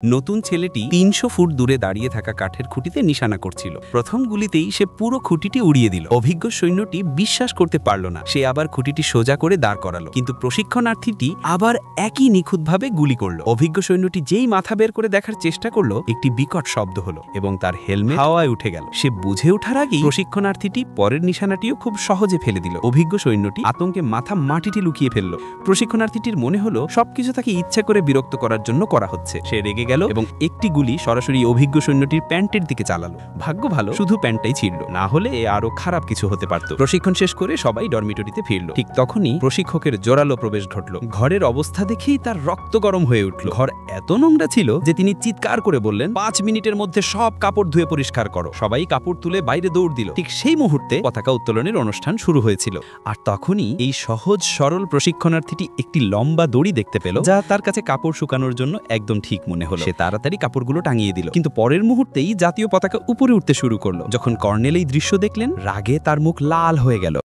নতুন ছেলেটি ৩০০ ফুট দূরে দাঁড়িয়ে থাকা কাঠের খুঁটিতে নিশানা করছিল। প্রথম গুলিতেই সে পুরো খুঁটিটি উড়িয়ে দিল। অভিজ্ঞ সৈন্যটি বিশ্বাস করতে পারল না। সে আবার খুঁটিটি সোজা করে দাঁড় করালো, কিন্তু প্রশিক্ষণার্থীটি আবার একই নিখুঁতভাবে গুলি করল। অভিজ্ঞ সৈন্যটি যেই মাথা বের করে দেখার চেষ্টা করলো, একটি বিকট শব্দ হলো এবং তার হেলমেট হাওয়ায় উঠে গেল। সে বুঝে ওঠার আগেই প্রশিক্ষণার্থীটি পরের নিশানাটিও খুব সহজে ফেলে দিল। অভিজ্ঞ সৈন্যটি আতঙ্কে মাথা মাটিতে লুকিয়ে ফেলল। প্রশিক্ষণার্থীটির মনে হলো সবকিছু তাকে ইচ্ছা করে বিরক্ত করার জন্য করা হচ্ছে। সে রেগে গেল এবং একটি গুলি সরাসরি অভিজ্ঞ সৈন্যটির প্যান্টের দিকে চালালো। ভাগ্য ভালো, শুধু প্যান্টটাই ছিঁড়ল, না হলে আরো খারাপ কিছু হতে পারত। প্রশিক্ষণ শেষ করে সবাই ডরমিটরিতে ফিরল। ঠিক তখনই প্রশিক্ষকের জোরালো প্রবেশ ঘটল। ঘরের অবস্থা দেখেই তার রক্ত গরম হয়ে উঠল। ঘর এত নোংরা ছিল যে তিনি চিৎকার করে বললেন, ৫ মিনিটের মধ্যে সব কাপড় ধুয়ে পরিষ্কার করো। সবাই কাপড় তুলে বাইরে দৌড় দিল। ঠিক সেই মুহূর্তে পতাকা উত্তোলনের অনুষ্ঠান শুরু হয়েছিল। আর তখনই এই সহজ সরল প্রশিক্ষণার্থীটি একটি লম্বা দড়ি দেখতে পেল, যা তার কাছে কাপড় শুকানোর জন্য একদম ঠিক মনে হলো। সে তাড়াতাড়ি কাপড়গুলো টাঙিয়ে দিল, কিন্তু পরের মুহূর্তেই জাতীয় পতাকা উপরে উঠতে শুরু করলো। যখন কর্নেল এই দৃশ্য দেখলেন, রাগে তার মুখ লাল হয়ে গেল।